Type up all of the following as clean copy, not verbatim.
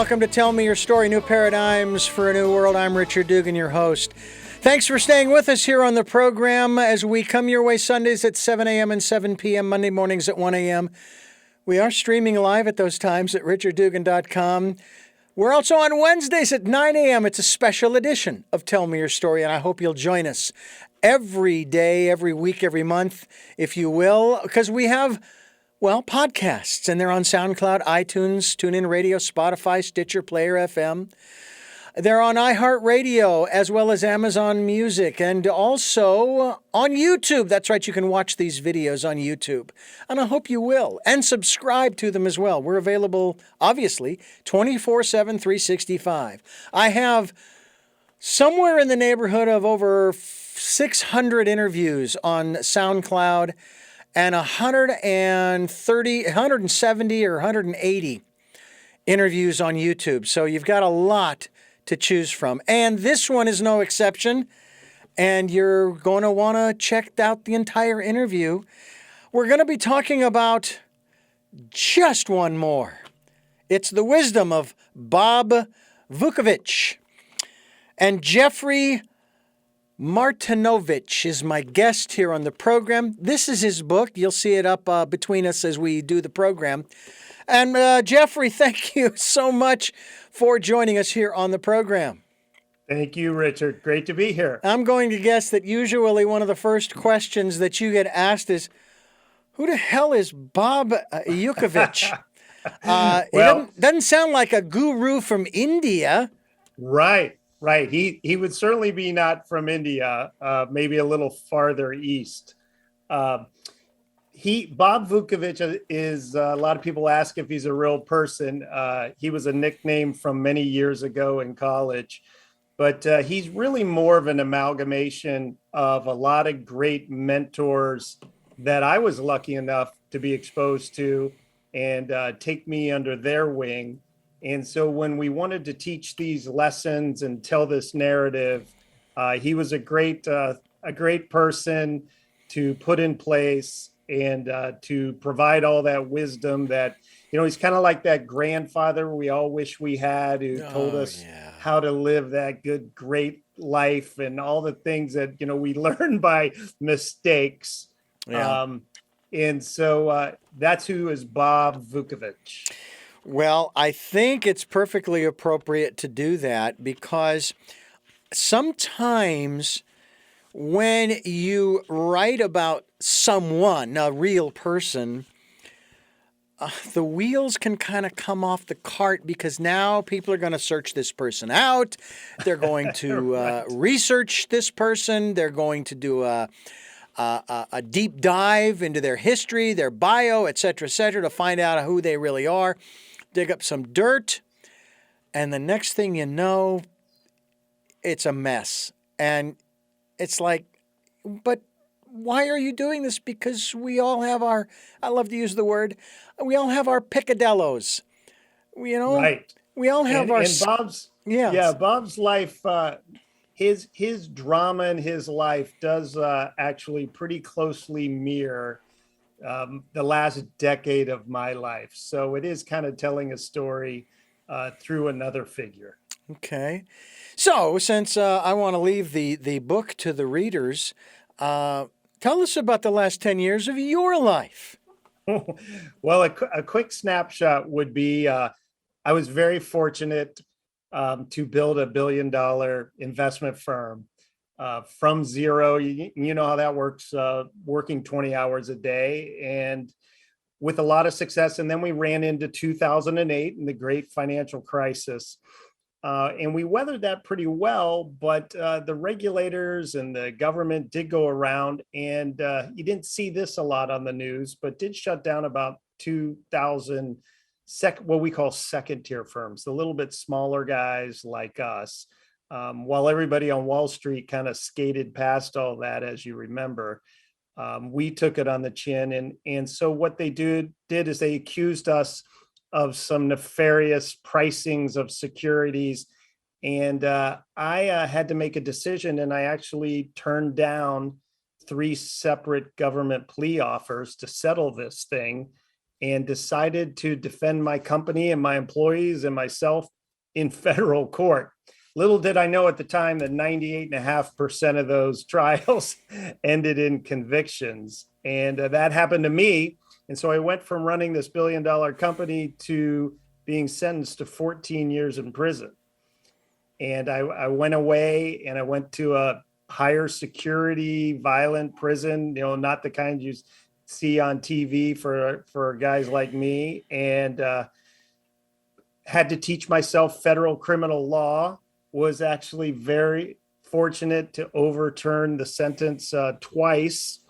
welcome to Tell Me Your Story, New Paradigms for a New World. I'm Richard Dugan, your host. Thanks for staying with us here on the program as we come your way Sundays at 7 a.m. and 7 p.m., Monday mornings at 1 a.m. We are streaming live at those times at richarddugan.com. We're also on Wednesdays at 9 a.m. It's a special edition of Tell Me Your Story, and I hope you'll join us every day, every week, every month, if you will, because we have podcasts, and they're on SoundCloud, iTunes, TuneIn Radio, Spotify, Stitcher, Player FM. They're on iHeartRadio, as well as Amazon Music, and also on YouTube. That's right, you can watch these videos on YouTube, and I hope you will, and subscribe to them as well. We're available, obviously, 24/7, 365. I have somewhere in the neighborhood of over 600 interviews on SoundCloud, and 170 or 180 interviews on YouTube. So you've got a lot to choose from. And this one is no exception. And you're going to want to check out the entire interview. We're going to be talking about just one more. It's the wisdom of Bob Vukovich. And Jeffrey Martinovich is my guest here on the program. This is his book. You'll see it up between us as we do the program. And Jeffrey, thank you so much for joining us here on the program. Thank you, Richard. Great to be here. I'm going to guess that usually one of the first questions that you get asked is, who the hell is Bob Vukovich? He doesn't sound like a guru from India. Right. He would certainly be not from India, maybe a little farther east. Bob Vukovich is, a lot of people ask if he's a real person. He was a nickname from many years ago in college, but he's really more of an amalgamation of a lot of great mentors that I was lucky enough to be exposed to and take me under their wing. And so when we wanted to teach these lessons and tell this narrative, he was a great person to put in place and to provide all that wisdom that, he's kind of like that grandfather we all wish we had who told us how to live that good, great life and all the things that, we learn by mistakes. Yeah. And so that's who is Bob Vukovich. Well, I think it's perfectly appropriate to do that because sometimes when you write about someone, a real person, the wheels can kind of come off the cart because now people are going to search this person out. They're going to research this person. They're going to do a deep dive into their history, their bio, et cetera, to find out who they really are. Dig up some dirt, and the next thing you know, it's a mess. And it's like, but why are you doing this? Because we all have I love to use the word, we all have our picadillos. Right. We all have our... And Bob's life, his drama in his life does actually pretty closely mirror the last decade of my life. So it is kind of telling a story through another figure. Okay. So since I want to leave the book to the readers, tell us about the last 10 years of your life. Well, a quick snapshot would be, I was very fortunate to build a $1 billion investment firm. From zero, you know how that works, working 20 hours a day and with a lot of success. And then we ran into 2008 and the great financial crisis. And we weathered that pretty well, but the regulators and the government did go around and you didn't see this a lot on the news, but did shut down about 2,000 what we call second tier firms, the little bit smaller guys like us. While everybody on Wall Street kind of skated past all that, as you remember, we took it on the chin. And so what they did is they accused us of some nefarious pricings of securities. And I had to make a decision, and I actually turned down 3 separate government plea offers to settle this thing and decided to defend my company and my employees and myself in federal court. Little did I know at the time that 98.5% of those trials ended in convictions. And that happened to me. And so I went from running this billion-dollar company to being sentenced to 14 years in prison. And I went away and I went to a higher security, violent prison, not the kind you see on TV for guys like me. And had to teach myself federal criminal law, was actually very fortunate to overturn the sentence twice,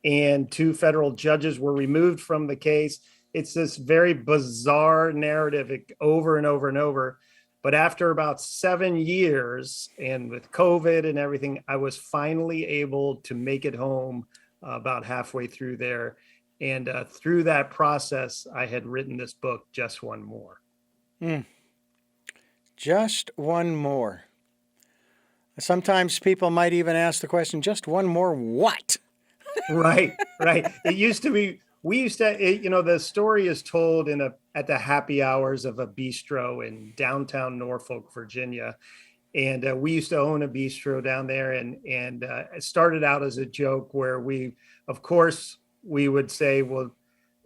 and 2 federal judges were removed from the case. It's this very bizarre narrative over and over and over. But after about 7 years, and with COVID and everything, I was finally able to make it home about halfway through there. And through that process, I had written this book, Just One More. Just one more. Sometimes people might even ask the question, just one more what? Right. It used to be, the story is told at the happy hours of a bistro in downtown Norfolk, Virginia. And we used to own a bistro down there, and it started out as a joke where we would say, well,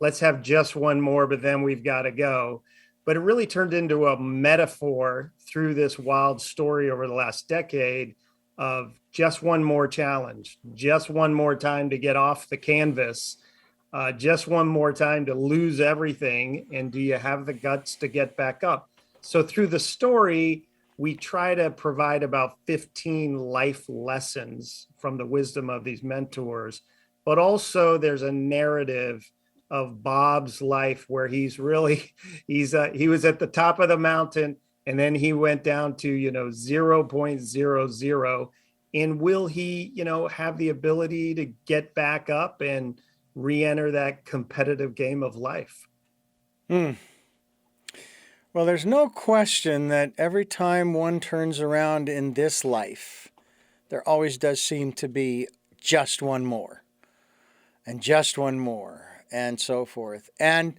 let's have just one more, but then we've got to go. But it really turned into a metaphor through this wild story over the last decade of just one more challenge, just one more time to get off the canvas, just one more time to lose everything. And do you have the guts to get back up? So through the story, we try to provide about 15 life lessons from the wisdom of these mentors, but also there's a narrative of Bob's life where he was at the top of the mountain, and then he went down to 0.00. And will he have the ability to get back up and re-enter that competitive game of life? Well, there's no question that every time one turns around in this life, there always does seem to be just one more, and just one more, and so forth. And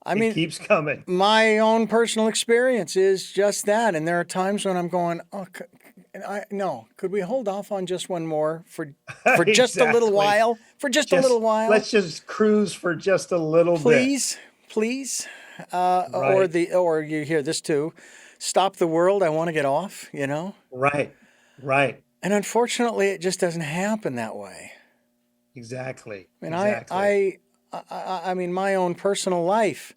I mean, it keeps coming. My own personal experience is just that. And there are times when I'm going, could we hold off on just one more for just a little while? For just a little while. Let's just cruise for just a little please, bit. Please. Right. Or you hear this too, stop the world. I want to get off, Right. And unfortunately, it just doesn't happen that way. Exactly. I mean, my own personal life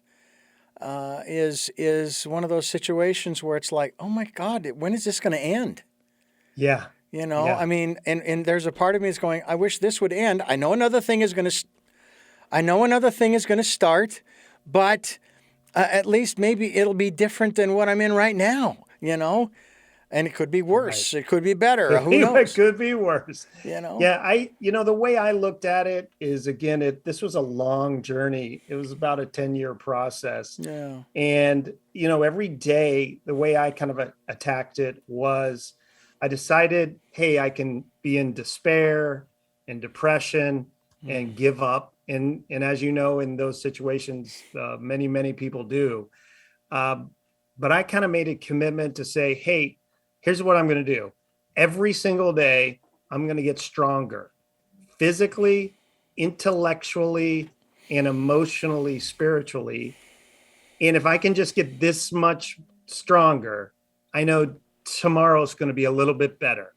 is one of those situations where it's like, oh my God, when is this going to end? Yeah. I mean, and there's a part of me that's going, I wish this would end. I know another thing is going to start, but at least maybe it'll be different than what I'm in right now, And it could be worse. Right. It could be better. Who knows? It could be worse. Yeah. The way I looked at it is, again, this was a long journey. It was about a 10-year process. Yeah. And, every day, the way I kind of attacked it was I decided, hey, I can be in despair and depression and give up. And as you know, in those situations, many, many people do. But I kind of made a commitment to say, hey, here's what I'm going to do. Every single day, I'm going to get stronger, physically, intellectually, and emotionally, spiritually. And if I can just get this much stronger, I know tomorrow's going to be a little bit better.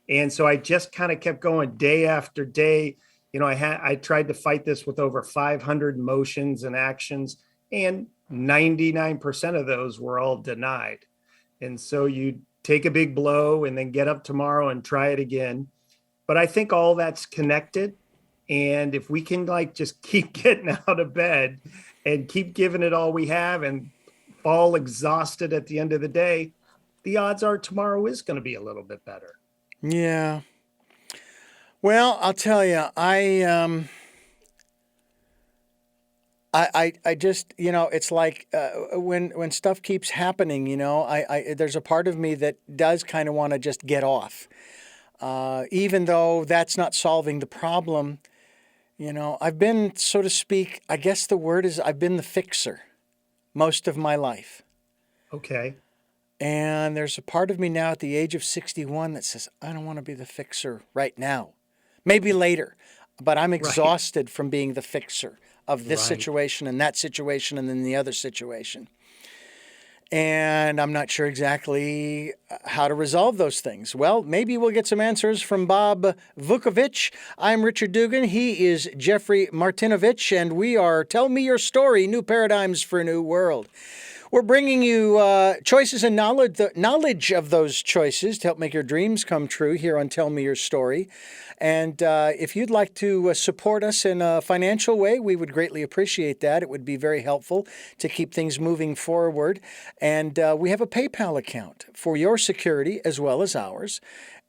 And so I just kind of kept going day after day. I tried to fight this with over 500 motions and actions, and 99% of those were all denied. And so you take a big blow and then get up tomorrow and try it again. But I think all that's connected. And if we can just keep getting out of bed and keep giving it all we have and fall exhausted at the end of the day, the odds are tomorrow is going to be a little bit better. Yeah. Well, I'll tell you, I just, it's like when stuff keeps happening, there's a part of me that does kind of want to just get off, even though that's not solving the problem. I've been, so to speak, I guess the word is I've been the fixer most of my life. Okay. And there's a part of me now at the age of 61 that says, I don't want to be the fixer right now. Maybe later, but I'm Right. exhausted from being the fixer of this Right. situation and that situation and then the other situation. And I'm not sure exactly how to resolve those things. Well, maybe we'll get some answers from Bob Vukovich. I'm Richard Dugan. He is Jeffrey Martinovich, and we are Tell Me Your Story, New Paradigms for a New World. We're bringing you choices and knowledge, the knowledge of those choices to help make your dreams come true here on Tell Me Your Story. And if you'd like to support us in a financial way, we would greatly appreciate that. It would be very helpful to keep things moving forward. And we have a PayPal account for your security as well as ours.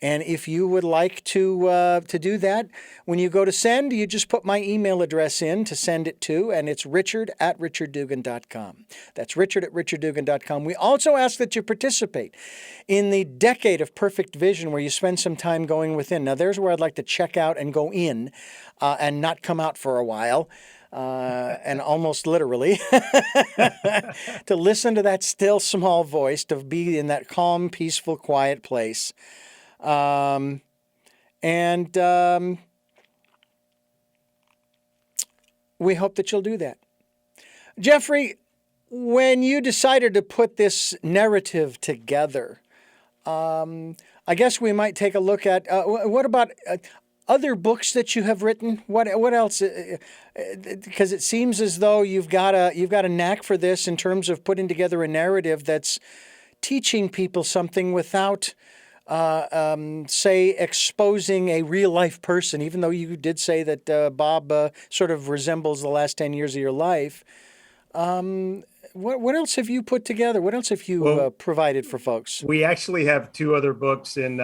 And if you would like to do that, when you go to send, you just put my email address in to send it to, and it's richard@richarddugan.com. That's richard@richarddugan.com. We also ask that you participate in the Decade of Perfect Vision, where you spend some time going within. Now, there's where I'd like to check out and go in and not come out for a while. And almost literally, to listen to that still small voice, to be in that calm, peaceful, quiet place. And we hope that you'll do that. Jeffrey, when you decided to put this narrative together, I guess we might take a look at what about other books that you have written? What else? Because it seems as though you've got a knack for this in terms of putting together a narrative that's teaching people something without say, exposing a real-life person, even though you did say that Bob sort of resembles the last 10 years of your life. What else have you put together? What else have you provided for folks? We actually have two other books in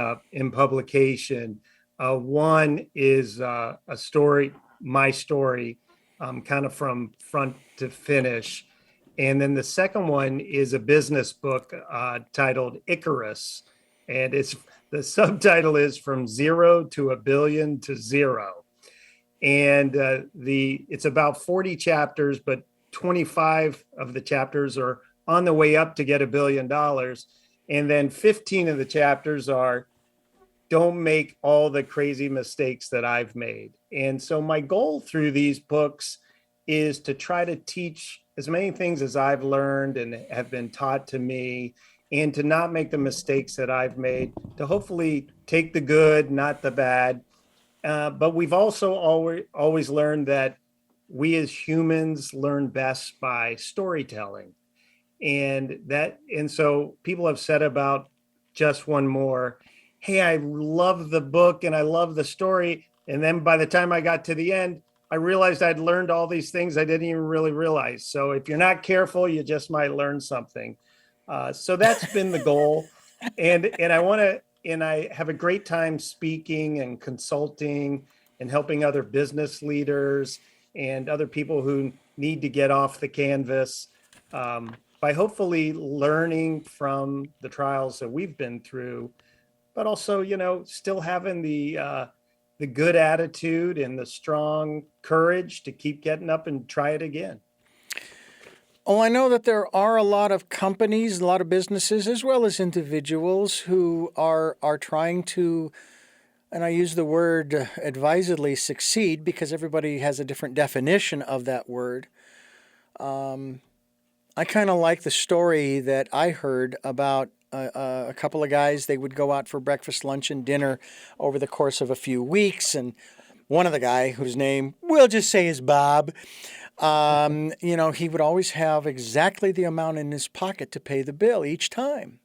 publication. One is a story, my story, kind of from front to finish. And then the second one is a business book titled Icarus. And the subtitle is From Zero to a Billion to Zero. And it's about 40 chapters, but 25 of the chapters are on the way up to get $1 billion. And then 15 of the chapters are don't make all the crazy mistakes that I've made. And so my goal through these books is to try to teach as many things as I've learned and have been taught to me, and to not make the mistakes that I've made, to hopefully take the good, not the bad. But we've also always learned that we as humans learn best by storytelling. And so people have said about Just One More, hey, I love the book and I love the story. And then by the time I got to the end, I realized I'd learned all these things I didn't even really realize. So if you're not careful, you just might learn something. So that's been the goal. And I have a great time speaking and consulting and helping other business leaders and other people who need to get off the canvas by hopefully learning from the trials that we've been through, but also, still having the good attitude and the strong courage to keep getting up and try it again. Oh, I know that there are a lot of companies, a lot of businesses, as well as individuals who are trying to, and I use the word advisedly, succeed, because everybody has a different definition of that word. I kind of like the story that I heard about a couple of guys. They would go out for breakfast, lunch, and dinner over the course of a few weeks, and one of the guy, whose name we'll just say is Bob, he would always have exactly the amount in his pocket to pay the bill each time.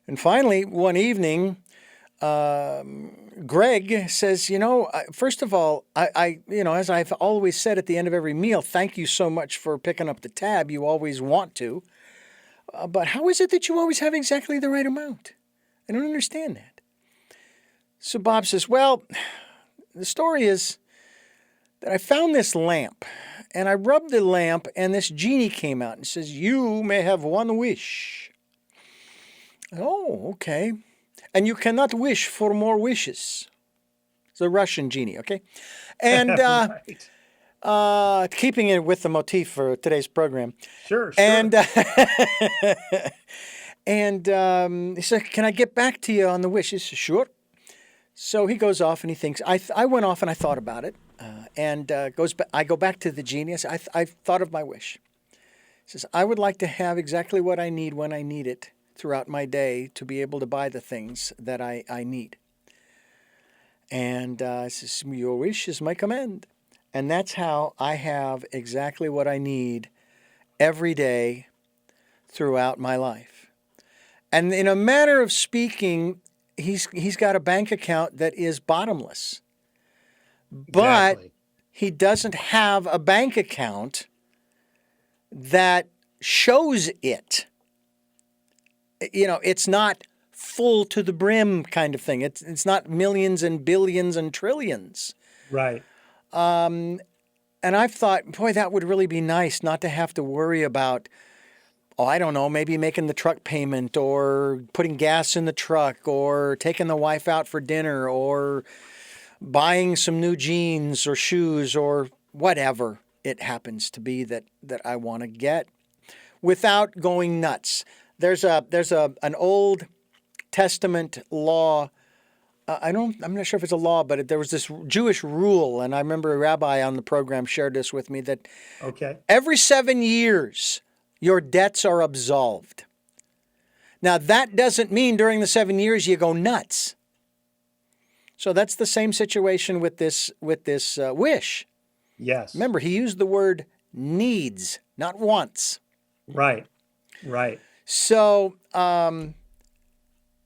And finally, one evening, Greg says, first of all, I as I've always said at the end of every meal, thank you so much for picking up the tab. You always want to. But how is it that you always have exactly the right amount? I don't understand that. So Bob says, well, the story is that I found this lamp, and I rubbed the lamp, and this genie came out and says, you may have one wish. Oh, okay. And you cannot wish for more wishes. It's a Russian genie, okay? And Right. Keeping it with the motif for today's program. Sure. And And he said, "Can I get back to you on the wish?" He said, "Sure." So he goes off and he thinks. I went off and I thought about it, and goes. I go back to the genie. I thought of my wish. He says, "I would like to have exactly what I need when I need it throughout my day to be able to buy the things that I need." And he says, "Your wish is my command." And that's how I have exactly what I need every day throughout my life. And in a manner of speaking, he's got a bank account that is bottomless. But Exactly. he doesn't have a bank account that shows it. It's not full to the brim kind of thing. It's not millions and billions and trillions. Right. And I've thought, boy, that would really be nice not to have to worry about, I don't know, maybe making the truck payment or putting gas in the truck or taking the wife out for dinner or buying some new jeans or shoes or whatever it happens to be that I want to get without going nuts. There's an Old Testament law. I'm not sure if it's a law, but there was this Jewish rule, and I remember a rabbi on the program shared this with me, that Okay. every 7 years, your debts are absolved. Now, that doesn't mean during the 7 years you go nuts. So that's the same situation with this wish. Yes. Remember, he used the word needs, not wants. Right. Right. So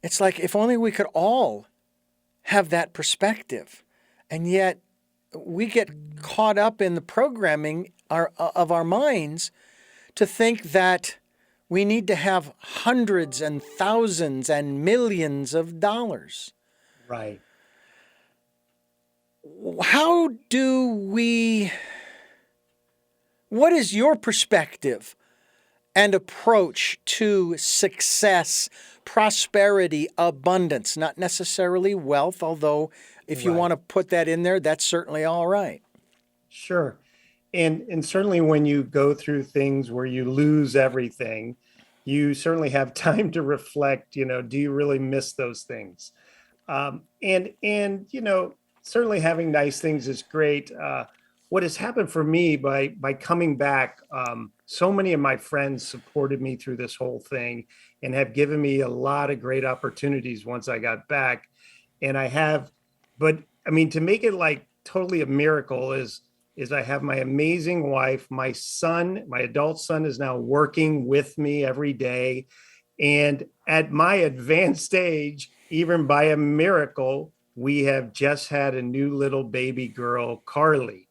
it's like if only we could all have that perspective. And yet we get caught up in the programming of our minds to think that we need to have hundreds and thousands and millions of dollars. Right. What is your perspective and approach to success, prosperity, abundance? Not necessarily wealth, although if you Right. want to put that in there, that's certainly all right. Sure. And certainly when you go through things where you lose everything, you certainly have time to reflect, do you really miss those things? And certainly having nice things is great. What has happened for me by coming back, so many of my friends supported me through this whole thing and have given me a lot of great opportunities once I got back. And I have, but I mean, to make it like totally a miracle is I have my amazing wife, my son, my adult son is now working with me every day. And at my advanced age, even by a miracle, we have just had a new little baby girl, Carly.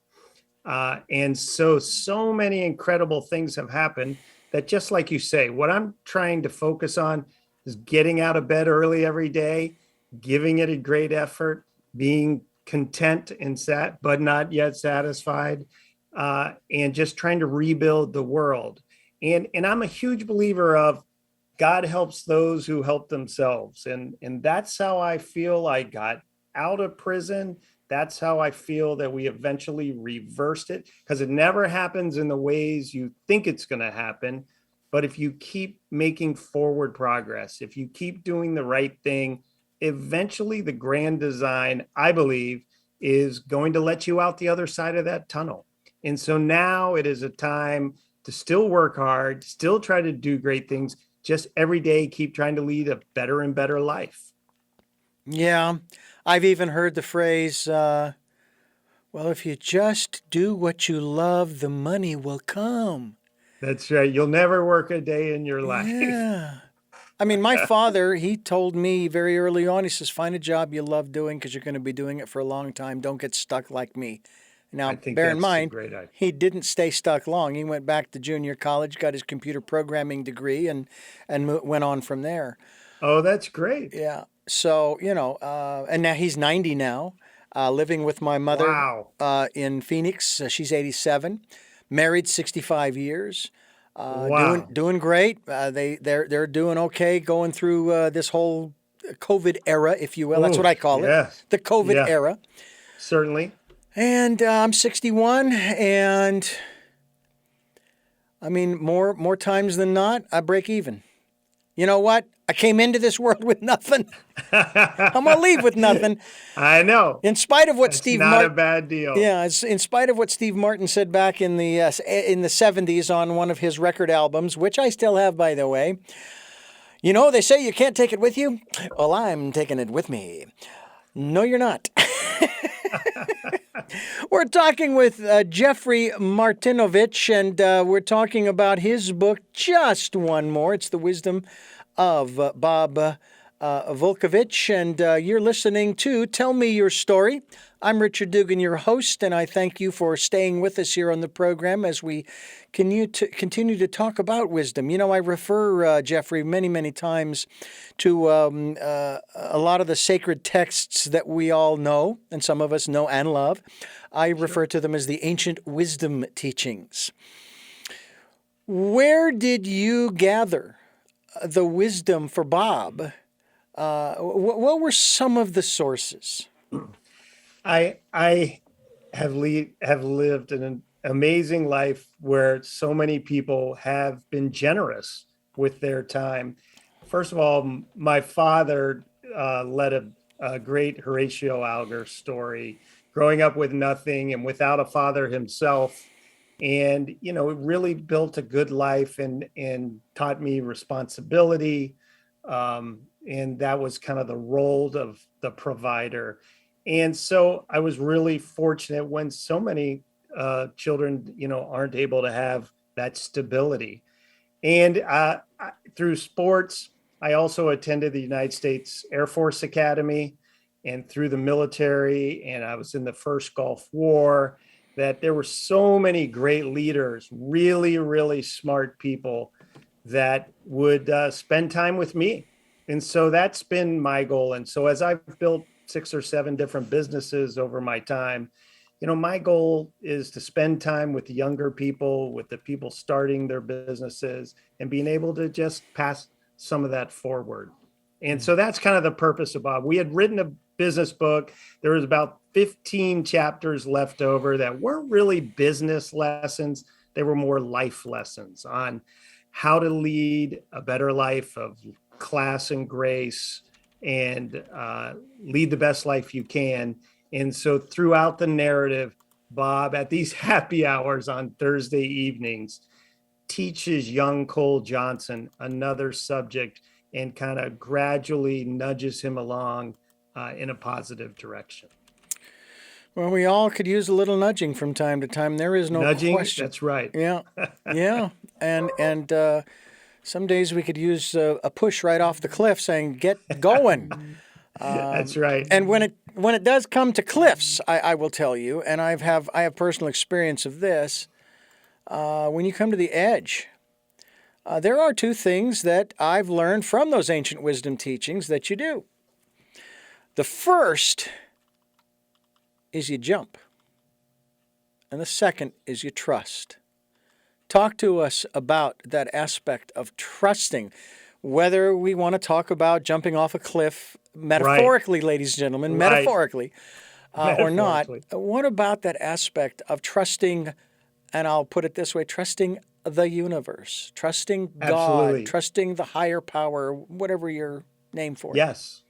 And so many incredible things have happened that, just like you say, what I'm trying to focus on is getting out of bed early every day, giving it a great effort, being content and but not yet satisfied, and just trying to rebuild the world. And I'm a huge believer of God helps those who help themselves. And that's how I feel I got out of prison. That's how I feel that we eventually reversed it, because it never happens in the ways you think it's going to happen. But if you keep making forward progress, if you keep doing the right thing, eventually the grand design, I believe, is going to let you out the other side of that tunnel. And so now it is a time to still work hard, still try to do great things, just every day keep trying to lead a better and better life. Yeah, I've even heard the phrase, well, if you just do what you love, the money will come. That's right. You'll never work a day in your life. Yeah. I mean, my father, he told me very early on, he says, find a job you love doing because you're going to be doing it for a long time. Don't get stuck like me. Now, I think bear in that's a mind, great idea. he didn't stay stuck long. He went back to junior college, got his computer programming degree, and went on from there. Oh, that's great. Yeah. So, and now he's 90 now, living with my mother Wow. in Phoenix. She's 87, married 65 years. Wow. Doing great. They're doing okay going through this whole COVID era, if you will. That's what I call it, Yes. the COVID Yeah, era. certainly. And I'm 61, and I mean more times than not, I break even. You know what? I came into this world with nothing. I'm going to leave with nothing. I know. In spite of what It's Steve not a Martin, bad deal. yeah, in spite of what Steve Martin said back in the '70s on one of his record albums, which I still have, by the way. You know, they say you can't take it with you. Well, I'm taking it with me. No, you're not. We're talking with Jeffrey Martinovich, and we're talking about his book, Just One More. It's The Wisdom of Bob Volkovich, and you're listening to Tell Me Your Story. I'm Richard Dugan, your host, and I thank you for staying with us here on the program as we continue to talk about wisdom. You know, I refer, Jeffrey, many, many times to a lot of the sacred texts that we all know, and some of us know and love. I refer to them as the ancient wisdom teachings. Where did you gather the wisdom for Bob? What were some of the sources? I have lived an amazing life where so many people have been generous with their time. First of all, my father led a great Horatio Alger story, growing up with nothing and without a father himself. And, you know, it really built a good life and taught me responsibility. And that was kind of the role of the provider. And so I was really fortunate when so many children, you know, aren't able to have that stability. And through sports, I also attended the United States Air Force Academy, and through the military, and I was in the first Gulf War, that there were so many great leaders, really, really smart people that would spend time with me. And so that's been my goal. And so as I've built 6 or 7 different businesses over my time, you know, my goal is to spend time with the younger people, with the people starting their businesses, and being able to just pass some of that forward. And so that's kind of the purpose of Bob. We had written a business book. There was about 15 chapters left over that weren't really business lessons. They were more life lessons on how to lead a better life of class and grace, and lead the best life you can. And so throughout the narrative, Bob, at these happy hours on Thursday evenings, teaches young Cole Johnson another subject and kind of gradually nudges him along in a positive direction. Well, we all could use a little nudging from time to time. There is no Nudging, question. that's right. Yeah, yeah, and some days we could use a push right off the cliff, saying "Get going." That's right. And when it does come to cliffs, I will tell you, and I have personal experience of this. When you come to the edge, there are 2 things that I've learned from those ancient wisdom teachings that you do. The first is you jump, and the second is you trust. Talk to us about that aspect of trusting, whether we want to talk about jumping off a cliff, metaphorically, right, ladies and gentlemen, right, metaphorically, or not. What about that aspect of trusting, and I'll put it this way, trusting the universe, trusting Absolutely. God, trusting the higher power, whatever your name for it? Yes.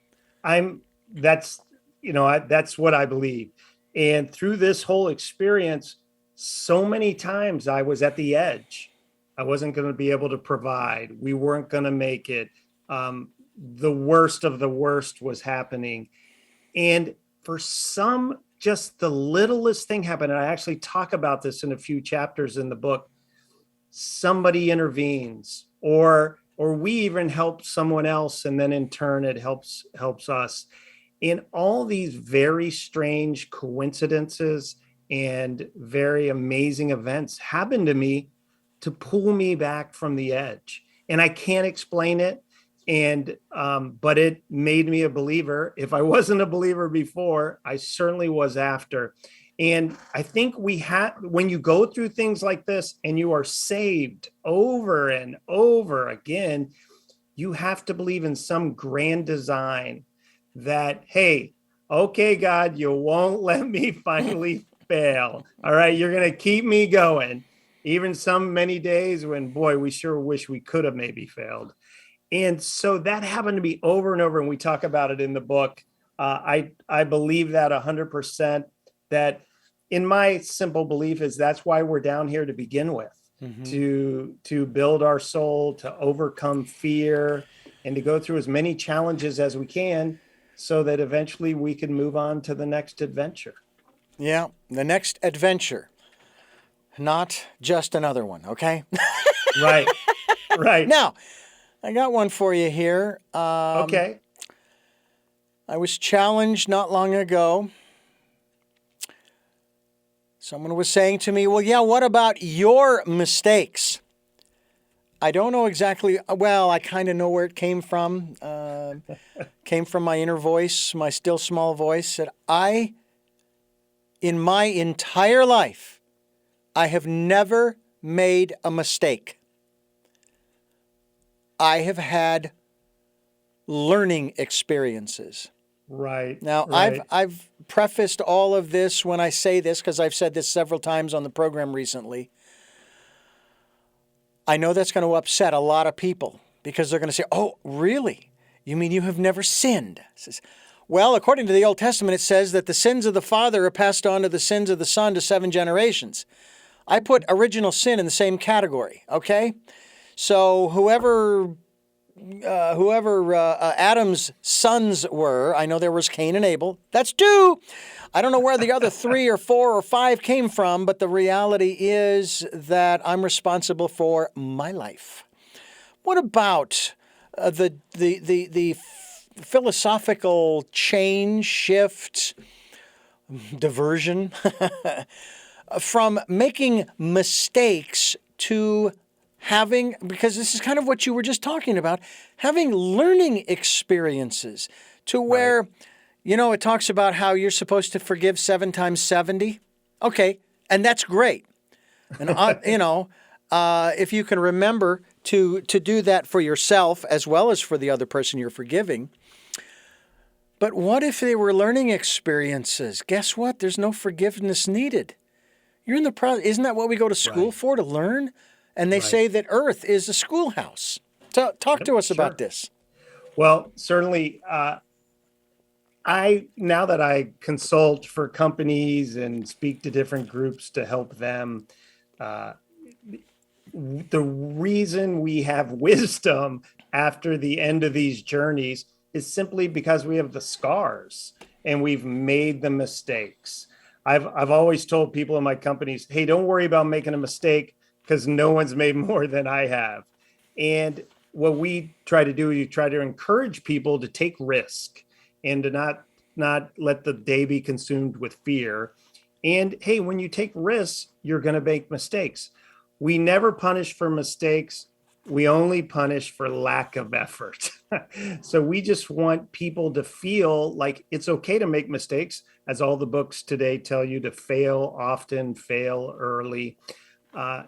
That's what I believe. And through this whole experience, so many times I was at the edge. I wasn't going to be able to provide. We weren't going to make it. The worst of the worst was happening. And for some, just the littlest thing happened. And I actually talk about this in a few chapters in the book. Somebody intervenes, or we even help someone else, and then in turn it helps us. In all these very strange coincidences and very amazing events happened to me to pull me back from the edge. And I can't explain it. And but it made me a believer. If I wasn't a believer before, I certainly was after. And I think when you go through things like this and you are saved over and over again, you have to believe in some grand design that, hey, okay, God, you won't let me finally fail. All right, you're going to keep me going. Even many days when, boy, we sure wish we could have maybe failed. And so that happened to be over and over, and we talk about it in the book. I believe that 100%. That, in my simple belief, is that's why we're down here to begin with, to build our soul, to overcome fear, and to go through as many challenges as we can, so that eventually we can move on to the next adventure. Yeah, the next adventure, not just another one. Okay. Right. Right. Now, I got one for you here. Okay. I was challenged not long ago. Someone was saying to me, well, yeah, what about your mistakes? I don't know exactly. Well, I kind of know where it came from. Came from my inner voice, my still small voice, that in my entire life, I have never made a mistake. I have had learning experiences. Right. Now, right. I've prefaced all of this when I say this, because I've said this several times on the program recently. I know that's going to upset a lot of people, because they're going to say, oh, really? You mean you have never sinned? Says, well, according to the Old Testament, it says that the sins of the father are passed on to the sins of the son to 7 generations. I put original sin in the same category, okay? So whoever Adam's sons were, I know there was Cain and Abel. That's 2. I don't know where the other 3 or 4 or 5 came from, but the reality is that I'm responsible for my life. What about the philosophical change, shift, diversion from making mistakes to having, because this is kind of what you were just talking about, having learning experiences to where, it talks about how you're supposed to forgive 7 times 70. Okay. And that's great. And, if you can remember to do that for yourself as well as for the other person you're forgiving. But what if they were learning experiences? Guess what? There's no forgiveness needed. You're in the process. Isn't that what we go to school for, to learn? And they say that Earth is a schoolhouse. So talk to us about this. Well, certainly, now that I consult for companies and speak to different groups to help them, the reason we have wisdom after the end of these journeys is simply because we have the scars and we've made the mistakes. I've always told people in my companies, hey, don't worry about making a mistake, because no one's made more than I have. And what we try to do, you try to encourage people to take risk and to not let the day be consumed with fear. And hey, when you take risks, you're going to make mistakes. We never punish for mistakes. We only punish for lack of effort. So we just want people to feel like it's okay to make mistakes, as all the books today tell you, to fail often, fail early. I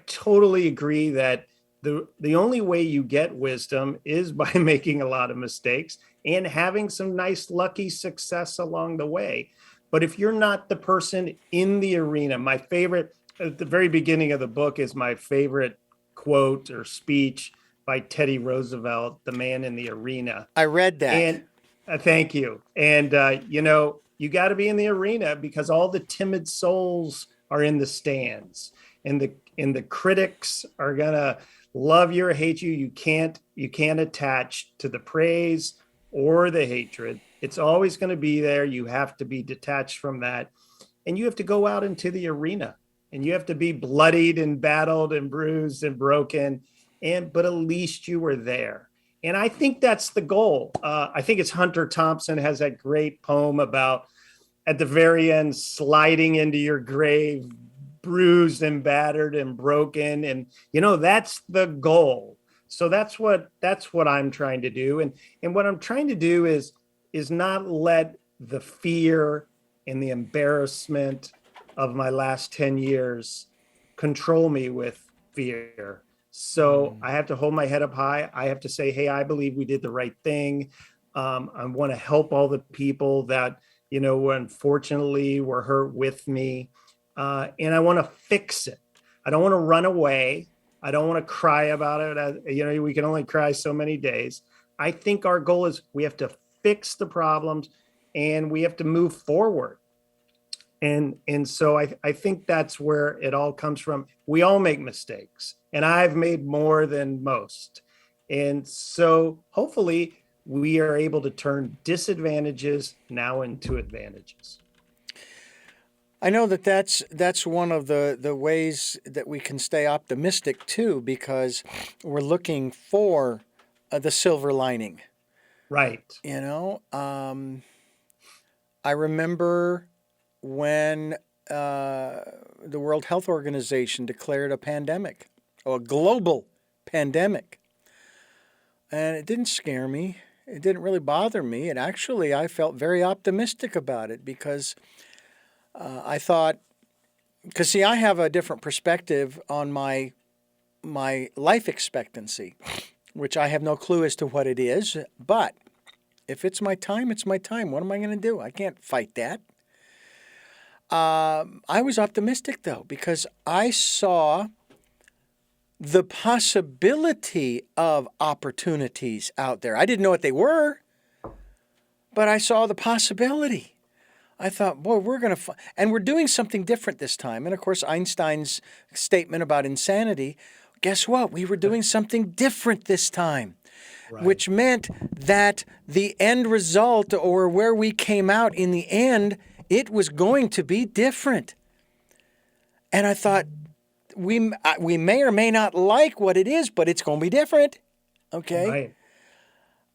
totally agree that the only way you get wisdom is by making a lot of mistakes and having some nice lucky success along the way. But if you're not the person in the arena, my favorite at the very beginning of the book is my favorite quote or speech by Teddy Roosevelt, The Man in the Arena. I read that. And thank you. And, you got to be in the arena, because all the timid souls are in the stands, and the critics are going to love you or hate you. You can't attach to the praise or the hatred. It's always going to be there. You have to be detached from that. And you have to go out into the arena, and you have to be bloodied and battled and bruised and broken. But at least you were there. And I think that's the goal. I think it's Hunter Thompson has that great poem about, at the very end, sliding into your grave, bruised and battered and broken. And, that's the goal. So that's what I'm trying to do. And what I'm trying to do is not let the fear and the embarrassment of my last 10 years control me with fear. So I have to hold my head up high. I have to say, hey, I believe we did the right thing. I want to help all the people that, unfortunately were hurt with me. And I want to fix it. I don't want to run away. I don't want to cry about it. We can only cry so many days. I think our goal is we have to fix the problems and we have to move forward. And so I think that's where it all comes from. We all make mistakes, and I've made more than most. And so hopefully we are able to turn disadvantages now into advantages. I know that's one of the ways that we can stay optimistic too, because we're looking for the silver lining. Right. I remember when the World Health Organization declared a pandemic, or a global pandemic. And it didn't scare me. It didn't really bother me. And actually, I felt very optimistic about it because I thought, because see, I have a different perspective on my life expectancy, which I have no clue as to what it is. But if it's my time, it's my time. What am I going to do? I can't fight that. I was optimistic, though, because I saw the possibility of opportunities out there. I didn't know what they were, but I saw the possibility. I thought, boy, we're going to, and we're doing something different this time. And of course, Einstein's statement about insanity, guess what? We were doing something different this time, right. Which meant that the end result, or where we came out in the end, it was going to be different. And I thought, we may or may not like what it is, but it's going to be different. Okay. Right.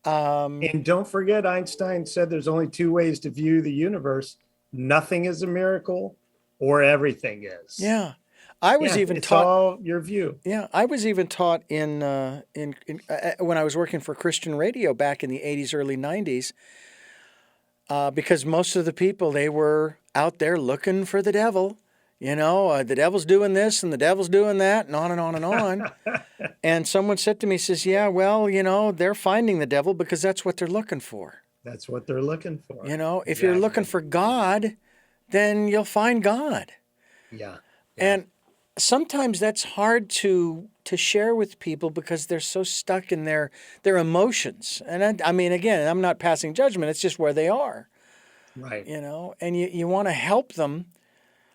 And don't forget, Einstein said there's only two ways to view the universe. Nothing is a miracle, or everything is. Yeah. I was even it's taught all your view. Yeah. I was even taught in when I was working for Christian radio back in the 80s, early 90s, because most of the people, they were out there looking for the devil. The devil's doing this and the devil's doing that, and on and on and on. And someone said to me, says, yeah, well, they're finding the devil because that's what they're looking for. That's what they're looking for. If you're looking for God, then you'll find God. Yeah. And sometimes that's hard to share with people because they're so stuck in their emotions. And I mean, again, I'm not passing judgment. It's just where they are. Right. And you want to help them.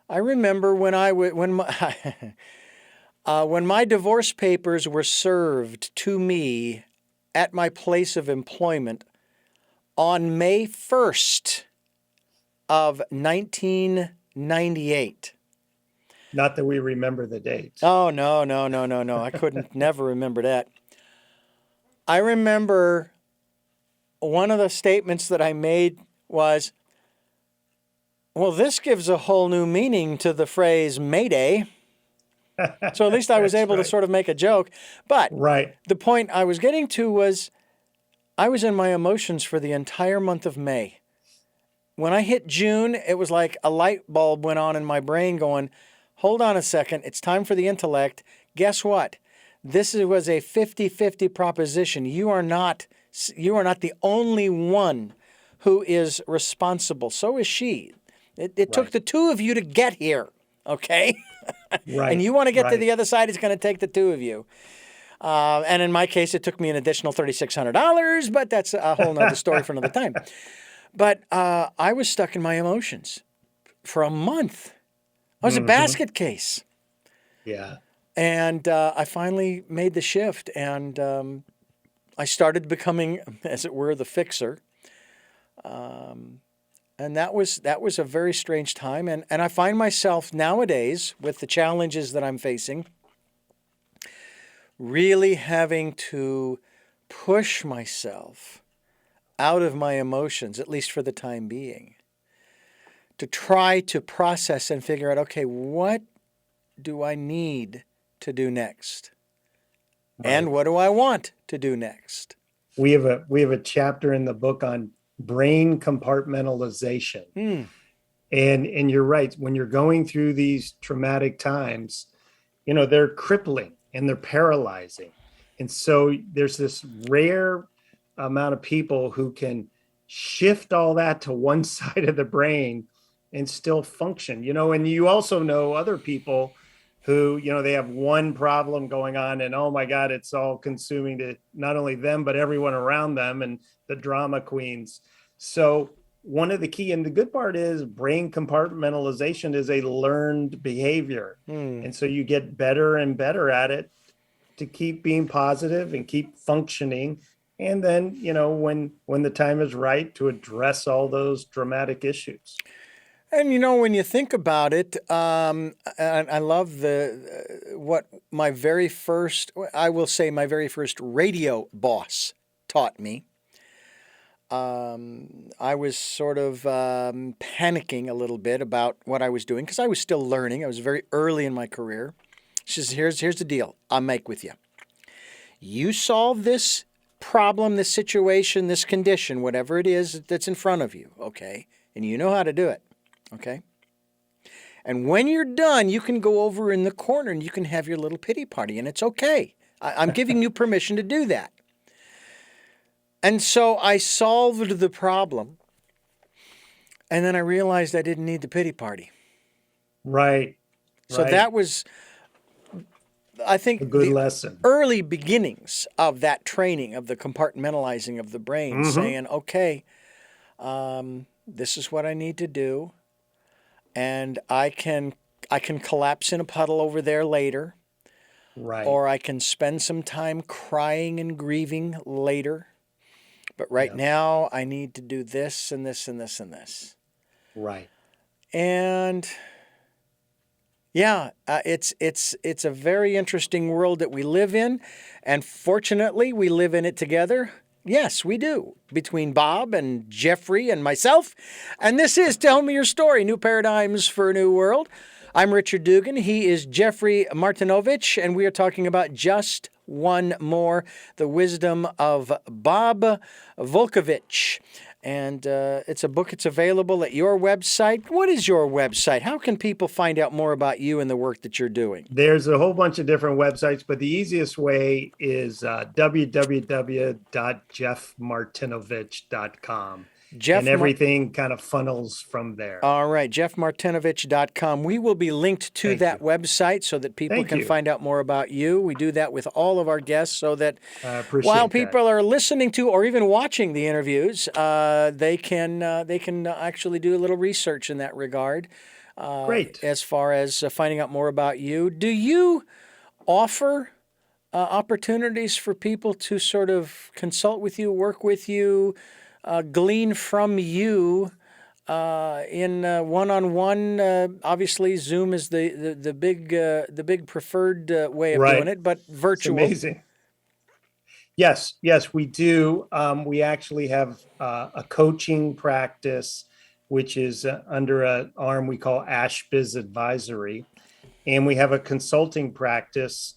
I remember when when my divorce papers were served to me at my place of employment on May 1st of 1998. Not that we remember the date. Oh, no. I couldn't never remember that. I remember one of the statements that I made was, well, this gives a whole new meaning to the phrase Mayday. So at least I was able to sort of make a joke. But the point I was getting to was I was in my emotions for the entire month of May. When I hit June, it was like a light bulb went on in my brain going, hold on a second, it's time for the intellect. Guess what? This was a 50-50 proposition. You are not the only one who is responsible. So is she. It took the two of you to get here, okay? Right. And you want to get to the other side, it's going to take the two of you. And in my case, it took me an additional $3,600, but that's a whole nother story for another time. But I was stuck in my emotions for a month. I was a basket case. Yeah. And I finally made the shift, and I started becoming, as it were, the fixer. And that was a very strange time. And I find myself nowadays, with the challenges that I'm facing, really having to push myself out of my emotions, at least for the time being, to try to process and figure out, okay, what do I need to do next? Right. And what do I want to do next? We have a chapter in the book on brain compartmentalization. And you're right. When you're going through these traumatic times, they're crippling and they're paralyzing. And so there's this rare amount of people who can shift all that to one side of the brain and still function, and you also know other people who, they have one problem going on and, oh my God, it's all consuming to not only them, but everyone around them, and the drama queens. So one of the key, and the good part is, brain compartmentalization is a learned behavior. And so you get better and better at it to keep being positive and keep functioning. And then, when the time is right, to address all those dramatic issues. And when you think about it, and I love what my very first radio boss taught me. I was sort of panicking a little bit about what I was doing because I was still learning. I was very early in my career. She says, here's the deal I'll make with you. You solve this problem, this situation, this condition, whatever it is that's in front of you, okay? And you know how to do it, okay? And when you're done, you can go over in the corner and you can have your little pity party, and it's okay. I'm giving you permission to do that. And so I solved the problem, and then I realized I didn't need the pity party. Right. So that was, I think, a good lesson. Early beginnings of that training, of the compartmentalizing of the brain, saying, okay, this is what I need to do, and I can collapse in a puddle over there later. Right. Or I can spend some time crying and grieving later. But right now, I need to do this and this and this and this. Right. And it's a very interesting world that we live in. And fortunately, we live in it together. Yes, we do. Between Bob and Jeffrey and myself. And this is Tell Me Your Story, New Paradigms for a New World. I'm Richard Dugan. He is Jeffrey Martinovich. And we are talking about Just One More, the wisdom of Bob Volkovich. And it's a book. It's available at your website. What is your website? How can people find out more about you and the work that you're doing? There's a whole bunch of different websites, but the easiest way is www.jeffmartinovich.com. And everything kind of funnels from there. All right, jeffmartinovich.com. We will be linked to that website so that people can find out more about you. We do that with all of our guests so that while people are listening to or even watching the interviews, they can actually do a little research in that regard. Great. As far as finding out more about you. Do you offer opportunities for people to sort of consult with you, work with you, glean from you in one-on-one? Obviously, Zoom is the big preferred way of doing it, but virtual. It's amazing. Yes, we do. We actually have a coaching practice, which is under an arm we call AshBiz Advisory, and we have a consulting practice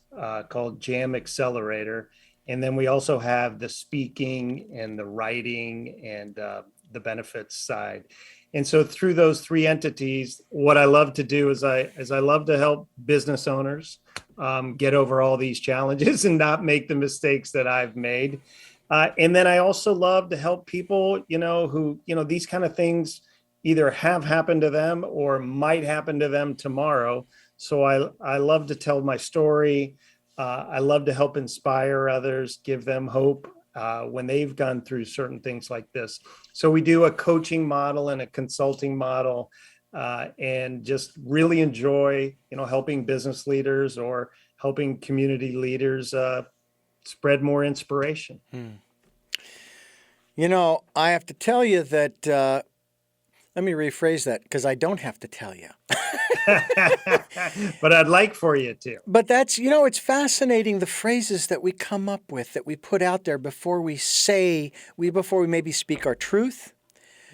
called Jam Accelerator. And then we also have the speaking and the writing and the benefits side. And so through those three entities, what I love to do is I love to help business owners get over all these challenges and not make the mistakes that I've made. And then I also love to help people, who, these kind of things either have happened to them or might happen to them tomorrow. So I love to tell my story. I love to help inspire others, give them hope when they've gone through certain things like this. So we do a coaching model and a consulting model, and just really enjoy, helping business leaders or helping community leaders spread more inspiration. I have to tell you that, let me rephrase that, because I don't have to tell you. But I'd like for you to. But that's, it's fascinating, the phrases that we come up with, that we put out there before we maybe speak our truth.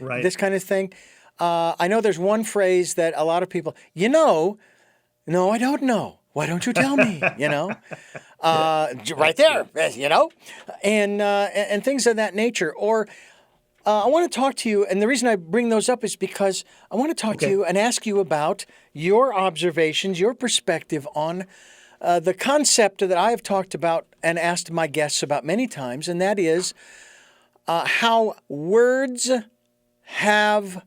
Right. This kind of thing. I know there's one phrase that a lot of people, no, I don't know. Why don't you tell me? Right there, and things of that nature. Or I want to talk to you, and the reason I bring those up is because I want to talk to you and ask you about your observations, your perspective on the concept that I have talked about and asked my guests about many times, and that is how words have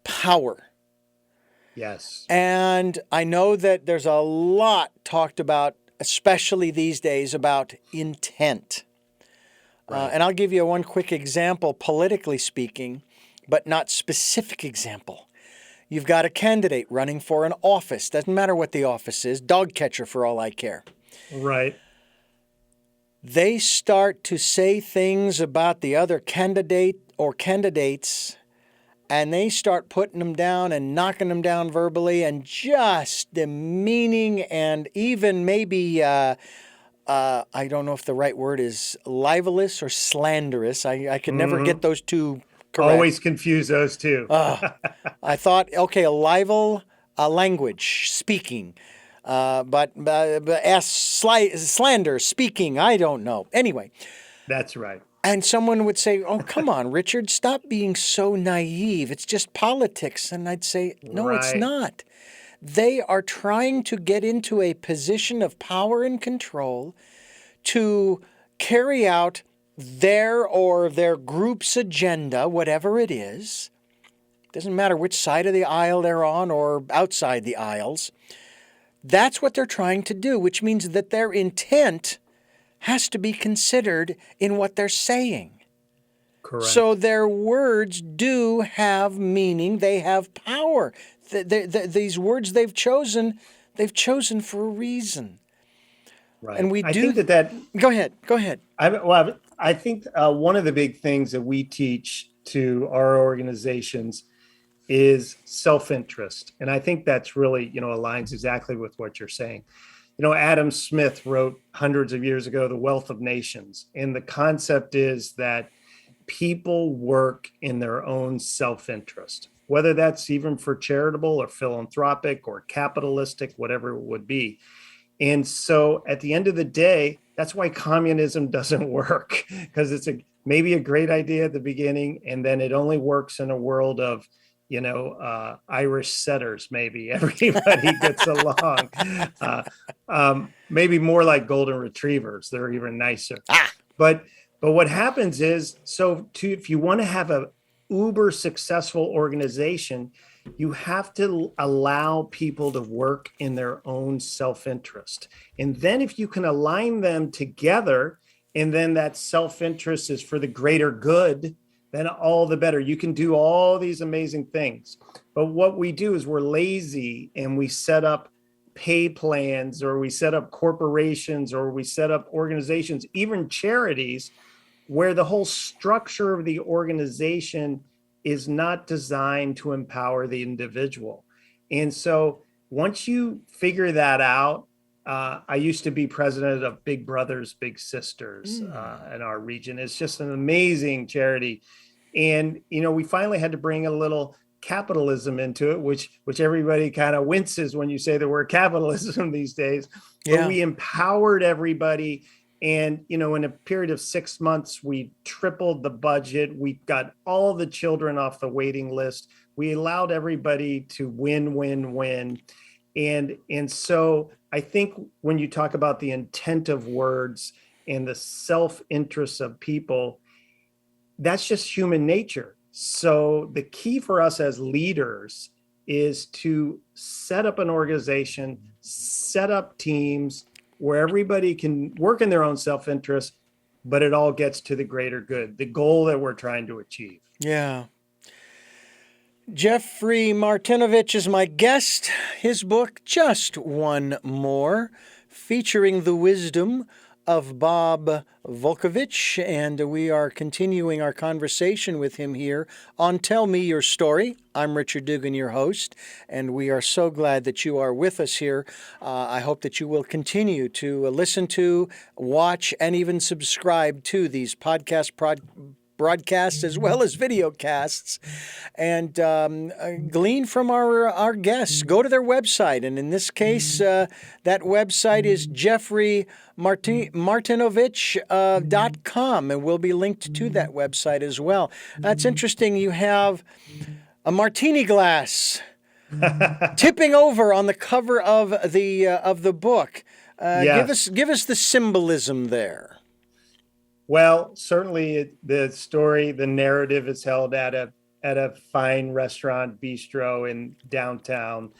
power. Yes. And I know that there's a lot talked about, especially these days, about intent. Right. And I'll give you one quick example, politically speaking, but not specific example. You've got a candidate running for an office. Doesn't matter what the office is, dog catcher for all I care. Right. They start to say things about the other candidate or candidates, and they start putting them down and knocking them down verbally and just demeaning and even maybe, I don't know if the right word is libelous or slanderous. I could never get those two correct. Always confuse those two. I thought, okay, a language, speaking, but slander, speaking, I don't know. Anyway. That's right. And someone would say, oh, come on, Richard, stop being so naive. It's just politics. And I'd say, no, it's Right. not. They are trying to get into a position of power and control to carry out their or their group's agenda, whatever it is. Doesn't matter which side of the aisle they're on or outside the aisles. That's what they're trying to do, which means that their intent has to be considered in what they're saying. Correct. So their words do have meaning. They have power. These words they've chosen for a reason. Right. And we I do. think that Go ahead. I think one of the big things that we teach to our organizations is self-interest. And I think that's really, aligns exactly with what you're saying. Adam Smith wrote hundreds of years ago, The Wealth of Nations. And the concept is that people work in their own self-interest, whether that's even for charitable or philanthropic or capitalistic, whatever it would be. And so at the end of the day, that's why communism doesn't work, because it's maybe a great idea at the beginning, and then it only works in a world of Irish setters. Maybe everybody gets along. Maybe more like golden retrievers. They're even nicer. But what happens is, if you want to have a uber successful organization, you have to allow people to work in their own self-interest. And then if you can align them together, and then that self-interest is for the greater good, then all the better. You can do all these amazing things. But what we do is we're lazy, and we set up pay plans, or we set up corporations, or we set up organizations, even charities, where the whole structure of the organization is not designed to empower the individual. And so once you figure that out, I used to be president of Big Brothers Big Sisters in our region. It's just an amazing charity. And, we finally had to bring a little capitalism into it, which everybody kind of winces when you say the word capitalism these days. Yeah. But we empowered everybody. And, in a period of 6 months, we tripled the budget. We got all the children off the waiting list. We allowed everybody to win. And so I think when you talk about the intent of words and the self-interest of people, that's just human nature. So the key for us as leaders is to set up an organization, set up teams where everybody can work in their own self-interest, but it all gets to the greater good, the goal that we're trying to achieve. Yeah. Jeffrey Martinovich is my guest. His book, Just One More, featuring the wisdom of Bob Volkovich, and we are continuing our conversation with him here on Tell Me Your Story. I'm Richard Dugan, your host, and we are so glad that you are with us here. I hope that you will continue to listen to, watch, and even subscribe to these broadcasts as well as video casts, and glean from our guests. Go to their website, and in this case, that website is jeffreymartinovich.com, and we'll be linked to that website as well. That's interesting. You have a martini glass tipping over on the cover of the book. Yes. Give us the symbolism there. Well, certainly the story, the narrative is held at at a fine restaurant, bistro in downtown.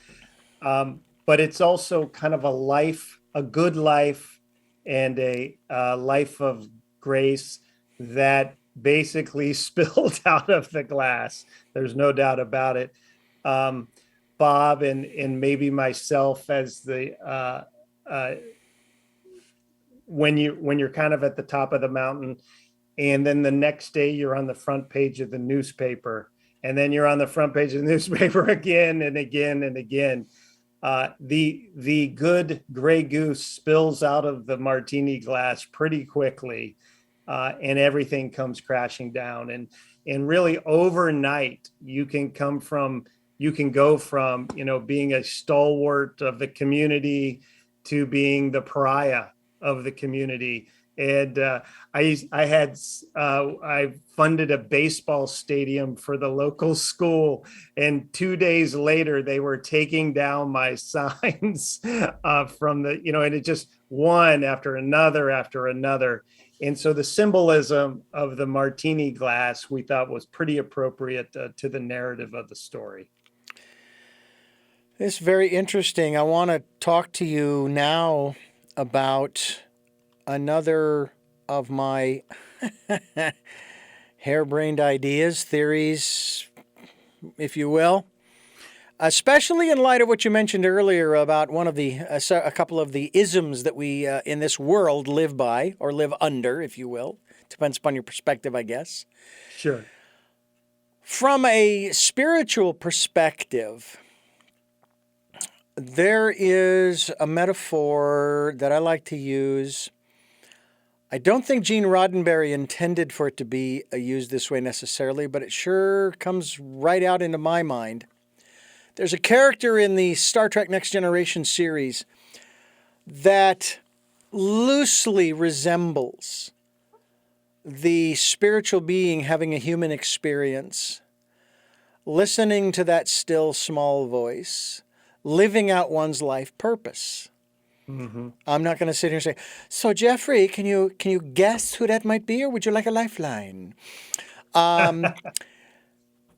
But it's also kind of a good life, and a life of grace that basically spilled out of the glass. There's no doubt about it. Bob and maybe myself as the when you're kind of at the top of the mountain, and then the next day you're on the front page of the newspaper, and then you're on the front page of the newspaper again and again and again. The good gray goose spills out of the martini glass pretty quickly, and everything comes crashing down. And really overnight, you can go from being a stalwart of the community to being the pariah of the community. And I funded a baseball stadium for the local school, and 2 days later they were taking down my signs from the, and it just one after another. And so the symbolism of the martini glass we thought was pretty appropriate to the narrative of the story. It's very interesting. I want to talk to you now about another of my harebrained ideas, theories, if you will, especially in light of what you mentioned earlier about one of the a couple of the isms that we in this world live by, or live under, if you will. Depends upon your perspective, I guess. Sure. From a spiritual perspective, there is a metaphor that I like to use. I don't think Gene Roddenberry intended for it to be used this way necessarily, but it sure comes right out into my mind. There's a character in the Star Trek Next Generation series that loosely resembles the spiritual being having a human experience, listening to that still small voice, living out one's life purpose. Mm-hmm. I'm not going to sit here and say, so Jeffrey, can you guess who that might be, or would you like a lifeline?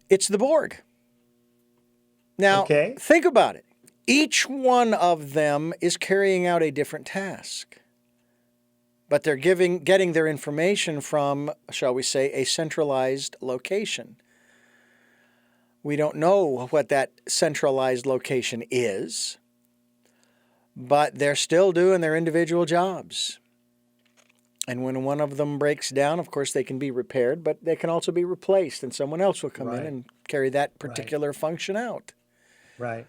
It's the Borg. Now, Think about it. Each one of them is carrying out a different task, but they're getting their information from, shall we say, a centralized location. We don't know what that centralized location is, but they're still doing their individual jobs. And when one of them breaks down, of course, they can be repaired, but they can also be replaced, and someone else will come in and carry that particular function out. Right.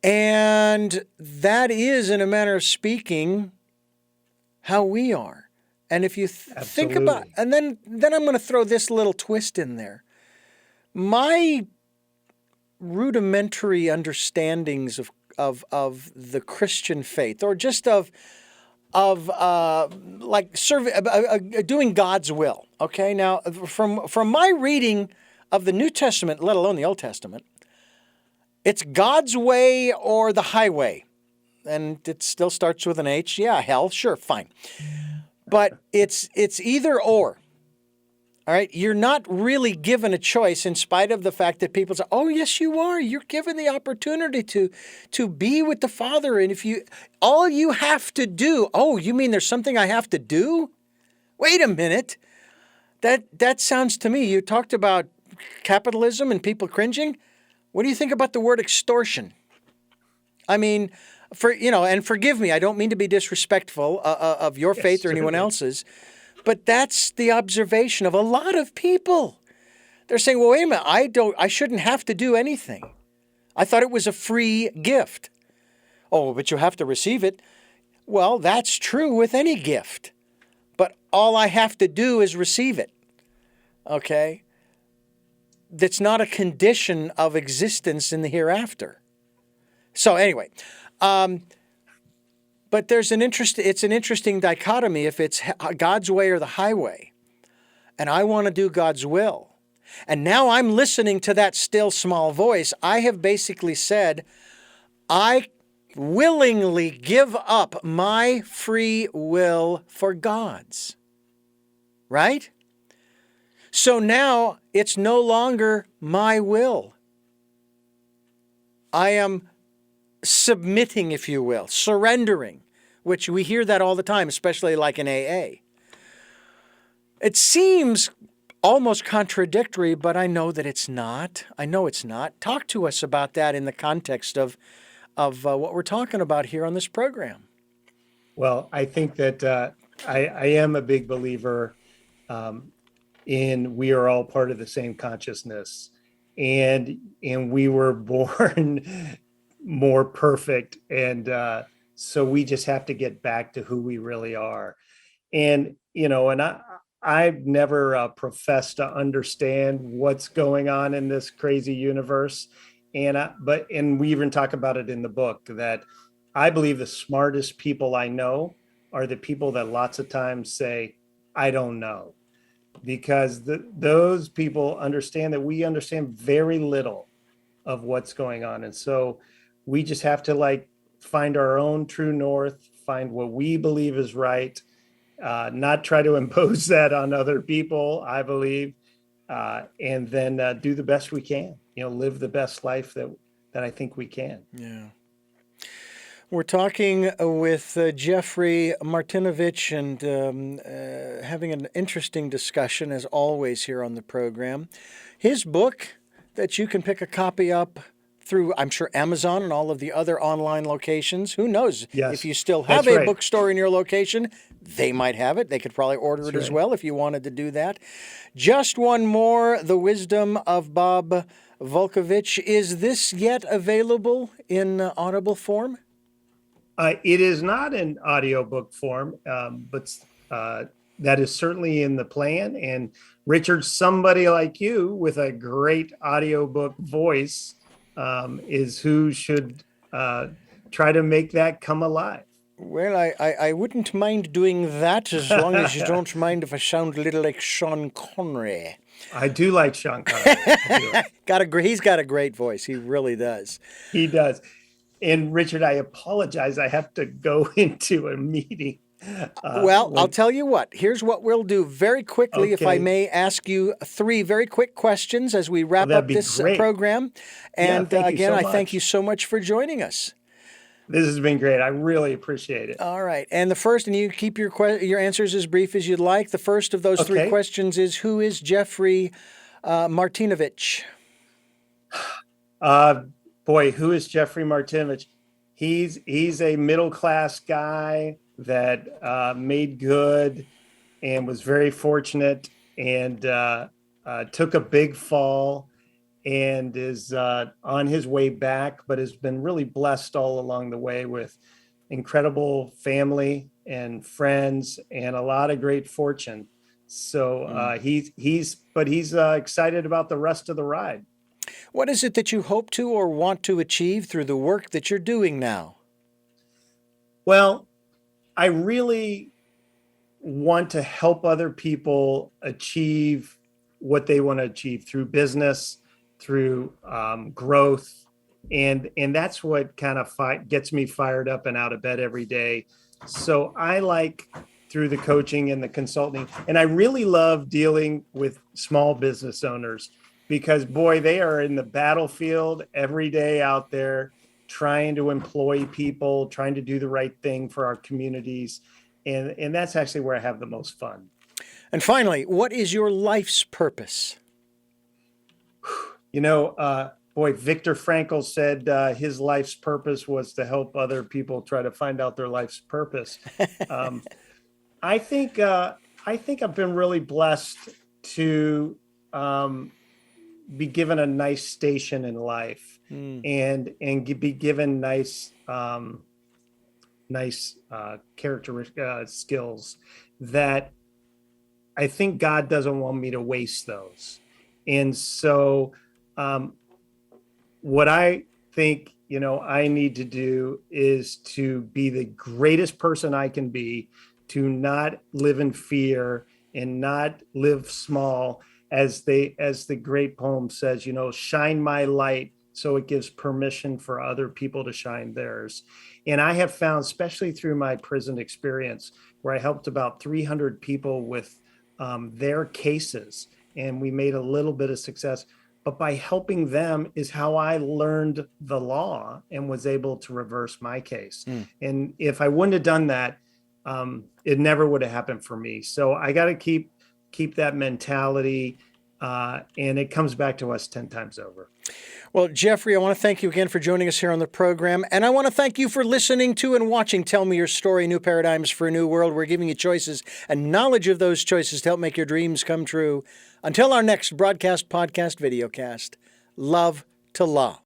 And that is, in a manner of speaking, how we are. And if you think about, and then I'm going to throw this little twist in there. My rudimentary understandings of the Christian faith, or just of doing God's will. Okay, now from my reading of the New Testament, let alone the Old Testament, it's God's way or the highway, and it still starts with an H. Yeah, hell, sure, fine, but it's either or. All right, you're not really given a choice, in spite of the fact that people say, "Oh, yes, you are. You're given the opportunity to be with the Father." And all you have to do, oh, you mean there's something I have to do? Wait a minute. That sounds to me. You talked about capitalism and people cringing. What do you think about the word extortion? I mean, and forgive me, I don't mean to be disrespectful of your faith or anyone else's. But that's the observation of a lot of people. They're saying, well, wait a minute, I shouldn't have to do anything. I thought it was a free gift. Oh, but you have to receive it. Well, that's true with any gift. But all I have to do is receive it. Okay? That's not a condition of existence in the hereafter. So anyway, but it's an interesting dichotomy if it's God's way or the highway. And I want to do God's will. And now I'm listening to that still small voice. I have basically said, I willingly give up my free will for God's. Right? So now it's no longer my will. I am submitting, if you will, surrendering, which we hear that all the time, especially like in AA. It seems almost contradictory, but I know that it's not. I know it's not. Talk to us about that in the context of what we're talking about here on this program. Well, I think that I am a big believer in we are all part of the same consciousness, and we were born more perfect, and so we just have to get back to who we really are. And I've never professed to understand what's going on in this crazy universe, and we even talk about it in the book that I believe the smartest people I know are the people that lots of times say, I don't know, because those people understand that we understand very little of what's going on. And so we just have to find our own true north, find what we believe is right, not try to impose that on other people, I believe, and then do the best we can, live the best life that I think we can. Yeah. We're talking with Jeffrey Martinovich and having an interesting discussion, as always, here on the program. His book that you can pick a copy up through, I'm sure, Amazon and all of the other online locations. Who knows? Yes, if you still have a bookstore in your location, they might have it. They could probably order it as well if you wanted to do that. Just one more, The Wisdom of Bob Volkovich. Is this yet available in audible form? It is not in audiobook form, but that is certainly in the plan. And Richard, somebody like you with a great audiobook voice is who should try to make that come alive. Well, I wouldn't mind doing that as long as you don't mind if I sound a little like Sean Connery. I do like Sean Connery. He's got a great voice. He really does. He does. And Richard, I apologize. I have to go into a meeting. I'll tell you what. Here's what we'll do very quickly, if I may ask you 3 very quick questions as we wrap up this program. And again, I thank you so much for joining us. This has been great. I really appreciate it. All right. And the first, and you keep your answers as brief as you'd like. The first of those 3 questions is, who is Jeffrey Martinovich? Boy, who is Jeffrey Martinovich? He's a middle-class guy that made good and was very fortunate and took a big fall and is on his way back, but has been really blessed all along the way with incredible family and friends and a lot of great fortune. So he's excited about the rest of the ride. What is it that you hope to or want to achieve through the work that you're doing now? Well, I really want to help other people achieve what they want to achieve through business, through growth. And that's what kind of gets me fired up and out of bed every day. So I like through the coaching and the consulting, and I really love dealing with small business owners because, boy, they are in the battlefield every day out there trying to employ people, trying to do the right thing for our communities. And that's actually where I have the most fun. And finally, what is your life's purpose? Boy, Viktor Frankl said his life's purpose was to help other people try to find out their life's purpose. I think I've been really blessed to be given a nice station in life and be given nice character skills that I think God doesn't want me to waste those. And so what I think, I need to do is to be the greatest person I can be, to not live in fear and not live small, as the great poem says, shine my light so it gives permission for other people to shine theirs. And I have found, especially through my prison experience, where I helped about 300 people with their cases, and we made a little bit of success. But by helping them is how I learned the law and was able to reverse my case. And if I wouldn't have done that, it never would have happened for me. So I got to keep that mentality, and it comes back to us 10 times over. Well, Jeffrey, I want to thank you again for joining us here on the program. And I want to thank you for listening to and watching Tell Me Your Story, New Paradigms for a New World. We're giving you choices and knowledge of those choices to help make your dreams come true. Until our next broadcast, podcast, videocast, love to law.